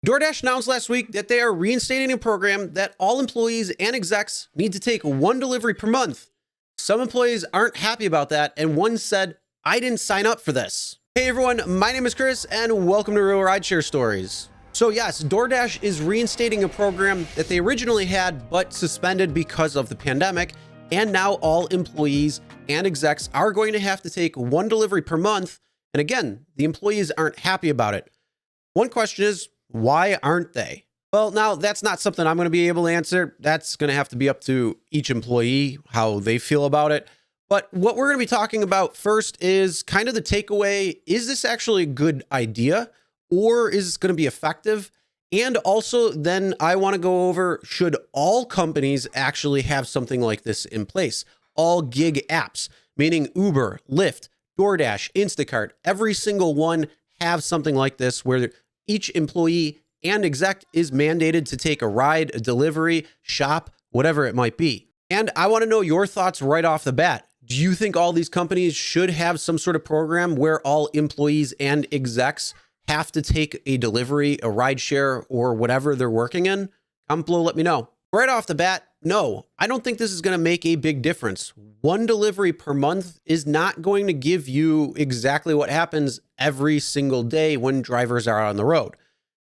DoorDash announced last week that they are reinstating a program that all employees and execs need to take one delivery per month. Some employees aren't happy about that, and one said, "I didn't sign up for this." Hey everyone, my name is Chris, and welcome to Real Rideshare Stories. So yes, DoorDash is reinstating a program that they originally had but suspended because of the pandemic, and now all employees and execs are going to have to take one delivery per month, and again, the employees aren't happy about it. One question is, why aren't they? Well, now that's not something I'm going to be able to answer. That's going to have to be up to each employee, how they feel about it. But what we're going to be talking about first is kind of the takeaway. Is this actually a good idea, or is this going to be effective? And also then I want to go over, should all companies actually have something like this in place? All gig apps, meaning Uber, Lyft, DoorDash, Instacart, every single one have something like this where each employee and exec is mandated to take a ride, a delivery, shop, whatever it might be. And I want to know your thoughts right off the bat. Do you think all these companies should have some sort of program where all employees and execs have to take a delivery, a rideshare, or whatever they're working in? Comment below, let me know. Right off the bat, no, I don't think this is going to make a big difference. One delivery per month is not going to give you exactly what happens every single day when drivers are on the road.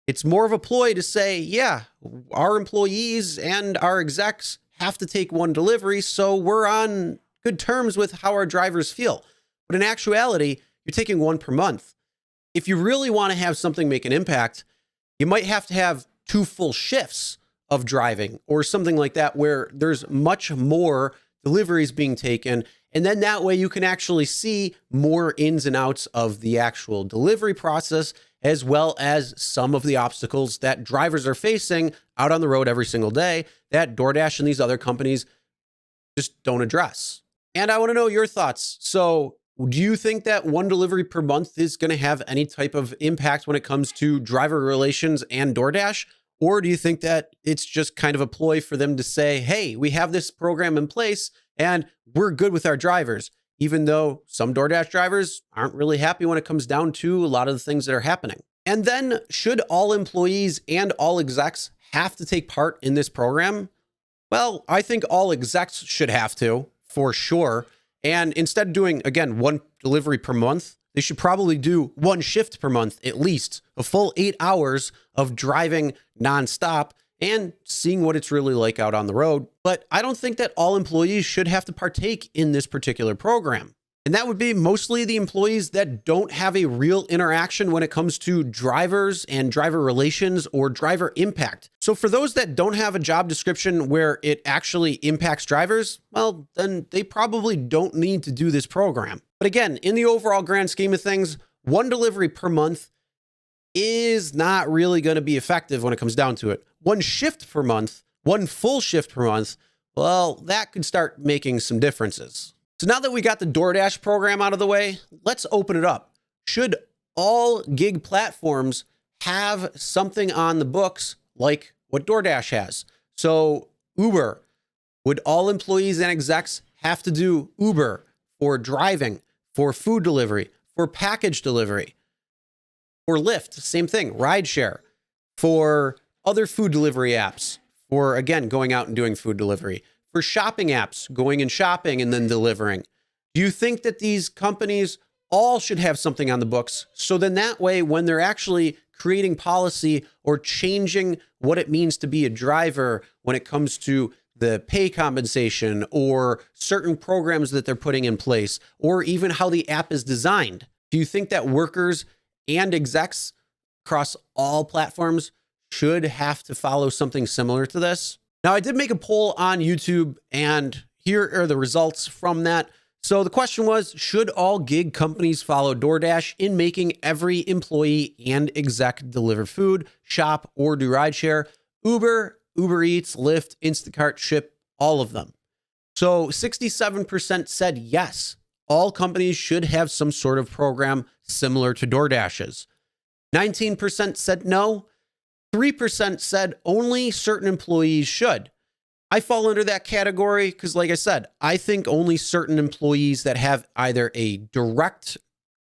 It's more of a ploy to say, yeah, our employees and our execs have to take one delivery, so we're on good terms with how our drivers feel. But in actuality, you're taking one per month. If you really want to have something make an impact, you might have to have 2 full shifts of driving or something like that, where there's much more deliveries being taken. And then that way you can actually see more ins and outs of the actual delivery process, as well as some of the obstacles that drivers are facing out on the road every single day that DoorDash and these other companies just don't address. And I want to know your thoughts. So do you think that one delivery per month is going to have any type of impact when it comes to driver relations and DoorDash? Or do you think that it's just kind of a ploy for them to say, hey, we have this program in place and we're good with our drivers, even though some DoorDash drivers aren't really happy when it comes down to a lot of the things that are happening? And then should all employees and all execs have to take part in this program? Well, I think all execs should have to, for sure. And instead of doing, again, one delivery per month, they should probably do one shift per month, at least a full 8 hours of driving nonstop and seeing what it's really like out on the road. But I don't think that all employees should have to partake in this particular program. And that would be mostly the employees that don't have a real interaction when it comes to drivers and driver relations or driver impact. So for those that don't have a job description where it actually impacts drivers, well, then they probably don't need to do this program. But again, in the overall grand scheme of things, one delivery per month is not really going to be effective when it comes down to it. One shift per month, one full shift per month, well, that could start making some differences. So now that we got the DoorDash program out of the way, let's open it up. Should all gig platforms have something on the books like what DoorDash has? So Uber, would all employees and execs have to do Uber for driving, for food delivery, for package delivery? For Lyft, same thing, Rideshare. For other food delivery apps, for, again, going out and doing food delivery. For shopping apps, going and shopping and then delivering. Do you think that these companies all should have something on the books? So then that way, when they're actually creating policy or changing what it means to be a driver when it comes to the pay compensation or certain programs that they're putting in place, or even how the app is designed, do you think that workers and execs across all platforms should have to follow something similar to this? Now, I did make a poll on YouTube, and here are the results from that. So the question was, should all gig companies follow DoorDash in making every employee and exec deliver food, shop, or do rideshare? Uber, UberEATS, Lyft, Instacart, Ship, all of them. So 67% said yes, all companies should have some sort of program similar to DoorDash's. 19% said no. 3% said only certain employees should. I fall under that category because, like I said, I think only certain employees that have either a direct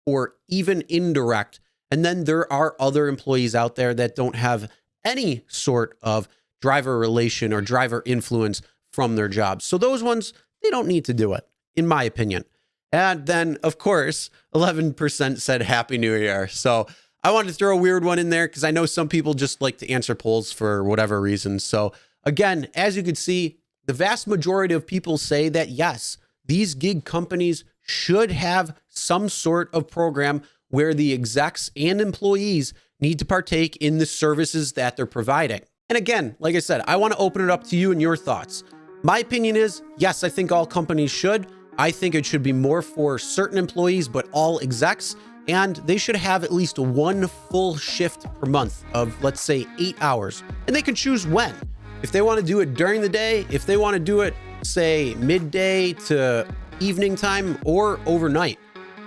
or even indirect, and then there are other employees out there that don't have any sort of driver relation or driver influence from their jobs. So those ones, they don't need to do it, in my opinion. And then, of course, 11% said Happy New Year. So I wanted to throw a weird one in there because I know some people just like to answer polls for whatever reason. So again, as you can see, the vast majority of people say that yes, these gig companies should have some sort of program where the execs and employees need to partake in the services that they're providing. And again, like I said, I want to open it up to you and your thoughts. My opinion is, yes, I think all companies should. I think it should be more for certain employees, but all execs, and they should have at least one full shift per month of, let's say, 8 hours. And they can choose when. If they want to do it during the day, if they want to do it, say, midday to evening time or overnight.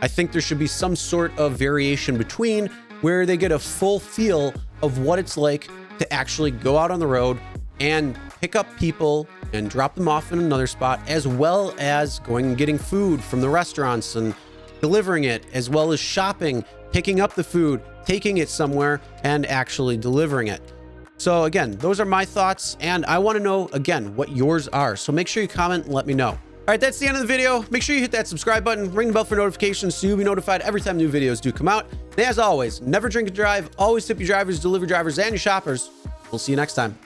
I think there should be some sort of variation between where they get a full feel of what it's like to actually go out on the road and pick up people and drop them off in another spot, as well as going and getting food from the restaurants and delivering it, as well as shopping, picking up the food, taking it somewhere, and actually delivering it. So again, those are my thoughts, and I want to know, again, what yours are. So make sure you comment and let me know. All right, that's the end of the video. Make sure you hit that subscribe button, ring the bell for notifications so you'll be notified every time new videos do come out. And as always, never drink and drive, always tip your drivers, delivery drivers, and your shoppers. We'll see you next time.